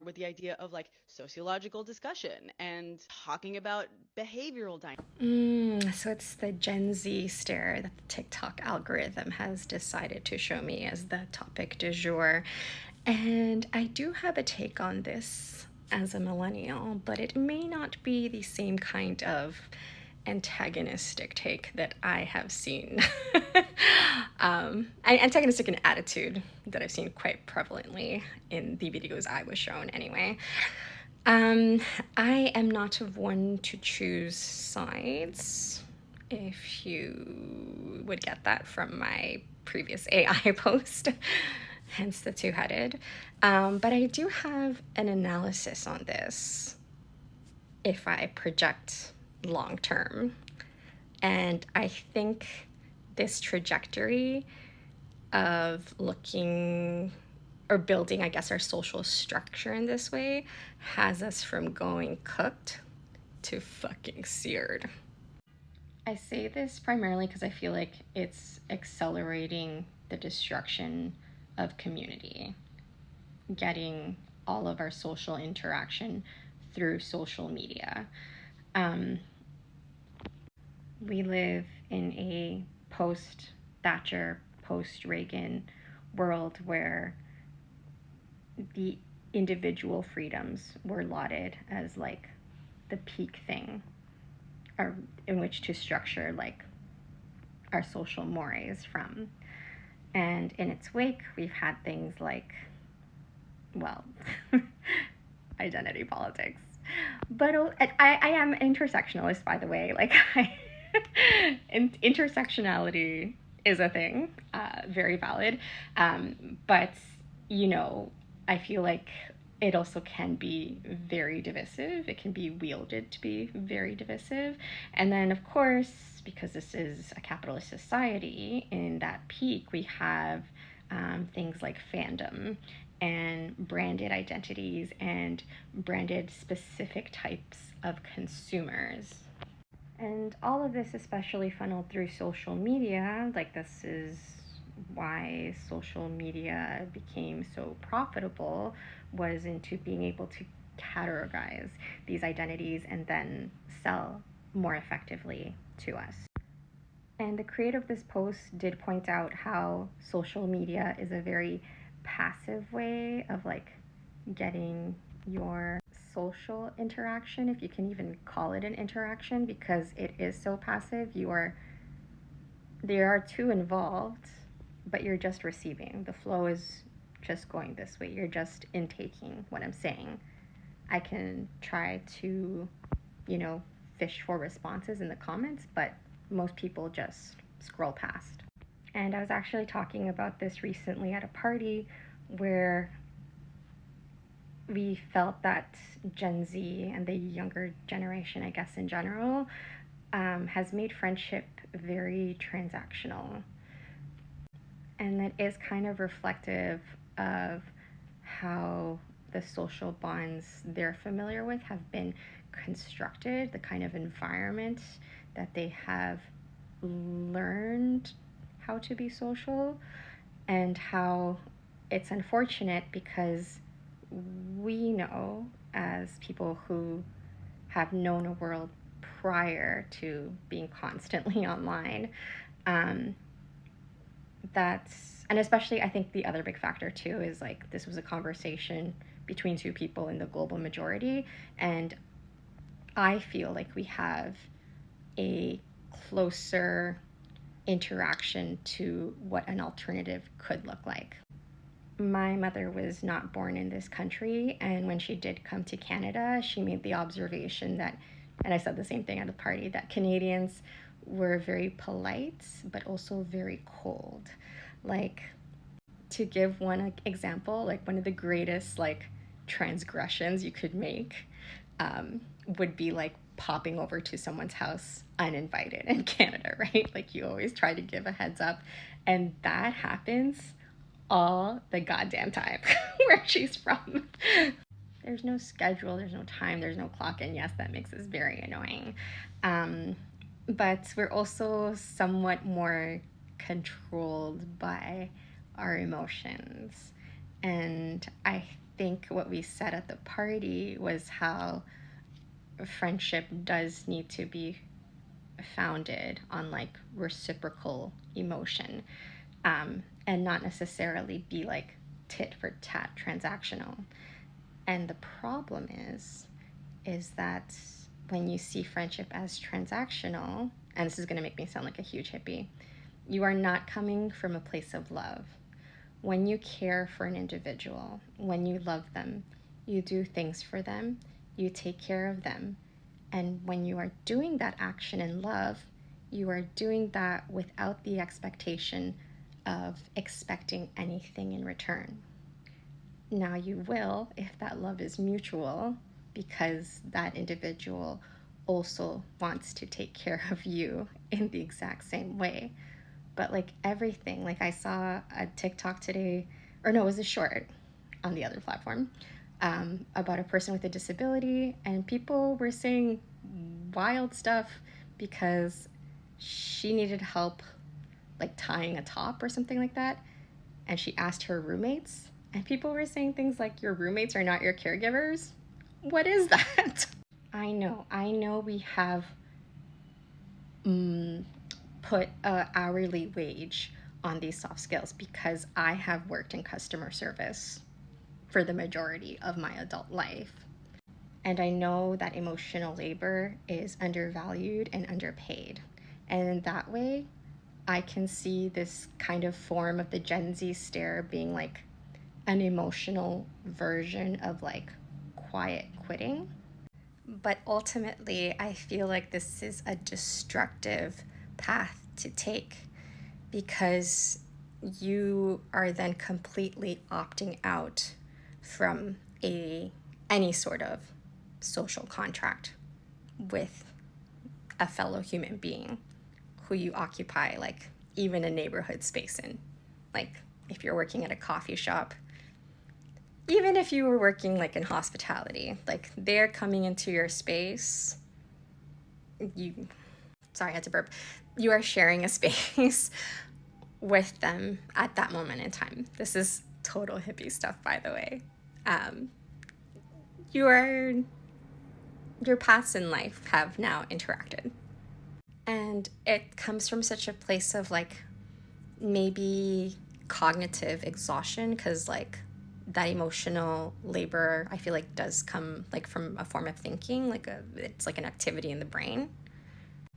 with the idea of like sociological discussion and talking about behavioral dynamics. So it's the Gen Z stare that the TikTok algorithm has decided to show me as the topic du jour. And I do have a take on this as a millennial, but it may not be the same kind of antagonistic take that I have seen. Antagonistic in attitude that I've seen quite prevalently in the videos I was shown, anyway. Um, I am not one to choose sides, if you would get that from my previous AI post, hence the two headed. But I do have an analysis on this if I project long term. And I think this trajectory of looking or building, I guess, our social structure in this way has us from going cooked to fucking seared. I say this primarily because I feel like it's accelerating the destruction of community, getting all of our social interaction through social media. Um, we live in a post Thatcher, post Reagan world where the individual freedoms were lauded as like the peak thing or in which to structure like our social mores from. And in its wake, we've had things like, well, identity politics. But I am intersectionalist, by the way. Like, intersectionality is a thing, very valid. But, you know, I feel like it also can be very divisive. It can be wielded to be very divisive. And then, of course, because this is a capitalist society, in that peak, we have things like fandom and branded identities and branded specific types of consumers. And all of this, especially funneled through social media, like this is why social media became so profitable, was into being able to categorize these identities and then sell more effectively to us. And the creator of this post did point out how social media is a very passive way of like getting your social interaction, if you can even call it an interaction, because it is so passive. There are two involved, but you're just receiving. The flow is just going this way. You're just intaking what I'm saying. I can try to, you know, fish for responses in the comments, but most people just scroll past. And I was actually talking about this recently at a party where we felt that Gen Z and the younger generation, I guess, in general, has made friendship very transactional. And that is kind of reflective of how the social bonds they're familiar with have been constructed, the kind of environment that they have learned how to be social, and how it's unfortunate because we know, as people who have known a world prior to being constantly online, um, and especially I think the other big factor too is like this was a conversation between two people in the global majority, and I feel like we have a closer interaction to what an alternative could look like. My mother was not born in this country, and when she did come to Canada, she made the observation that, and I said the same thing at the party, that Canadians were very polite but also very cold. Like, to give one example, like one of the greatest like transgressions you could make would be like popping over to someone's house uninvited in Canada, right? Like you always try to give a heads up, and that happens all the goddamn time where she's from. There's no schedule, there's no time, there's no clock, and yes, that makes us very annoying. Um, but we're also somewhat more controlled by our emotions. And I think what we said at the party was how friendship does need to be founded on like reciprocal emotion, and not necessarily be like tit for tat transactional. And the problem is that when you see friendship as transactional, and this is going to make me sound like a huge hippie, you are not coming from a place of love. When you care for an individual, when you love them, you do things for them, you take care of them. And when you are doing that action in love, you are doing that without the expectation of expecting anything in return. Now you will if that love is mutual, because that individual also wants to take care of you in the exact same way. But like everything, like I saw a TikTok today, or no, it was a short on the other platform, about a person with a disability, and people were saying wild stuff because she needed help like tying a top or something like that, and she asked her roommates, and people were saying things like, your roommates are not your caregivers. What is that? I know we have put a hourly wage on these soft skills because I have worked in customer service for the majority of my adult life. And I know that emotional labor is undervalued and underpaid. And in that way, I can see this kind of form of the Gen Z stare being like an emotional version of like quiet quitting. But ultimately, I feel like this is a destructive path to take, because you are then completely opting out from any sort of social contract with a fellow human being who you occupy like even a neighborhood space in. Like if you're working at a coffee shop, even if you were working like in hospitality, like they're coming into your space, sorry, I had to burp. You are sharing a space with them at that moment in time. This is total hippie stuff, by the way. Your paths in life have now interacted. And it comes from such a place of like maybe cognitive exhaustion, because like that emotional labor I feel like does come like from a form of thinking, like it's like an activity in the brain.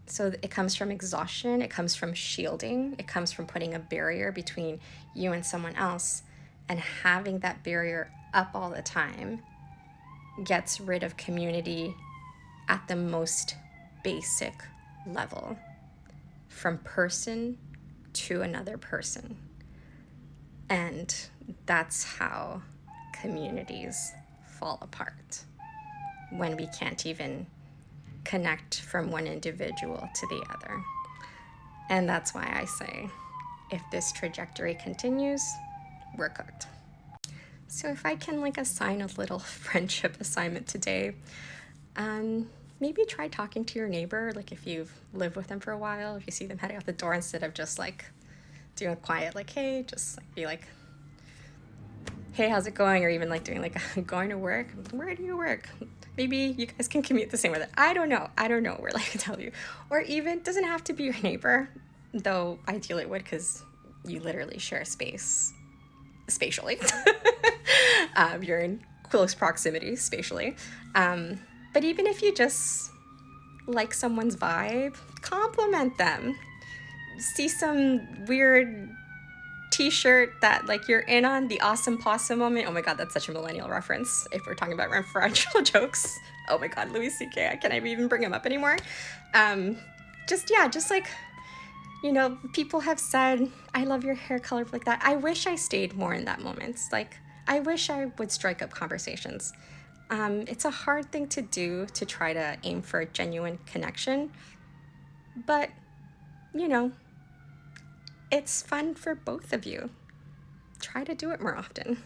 So it comes from exhaustion, it comes from shielding, it comes from putting a barrier between you and someone else, and having that barrier up all the time gets rid of community at the most basic level, from person to another person. And that's how communities fall apart, when we can't even connect from one individual to the other. And that's why I say, if this trajectory continues, we're cooked. So if I can like assign a little friendship assignment today, maybe try talking to your neighbor, like if you've lived with them for a while, if you see them heading out the door, instead of just like doing a quiet like, hey, just like be like, hey, how's it going? Or even like doing like, I'm going to work. Where do you work? Maybe you guys can commute the same way. I don't know where like I tell you. Or even, doesn't have to be your neighbor, though ideally it would, because you literally share space spatially. You're in close proximity spatially. But even if you just like someone's vibe, compliment them. See some weird t-shirt that like you're in on, the awesome possum moment. Oh my god, that's such a millennial reference if we're talking about referential jokes. Oh my god, Louis C.K. Can I even bring him up anymore? Just like, you know, people have said, I love your hair color, like that. I wish I stayed more in that moment. Like, I wish I would strike up conversations. It's a hard thing to do, to try to aim for a genuine connection, but, you know, it's fun for both of you. Try to do it more often.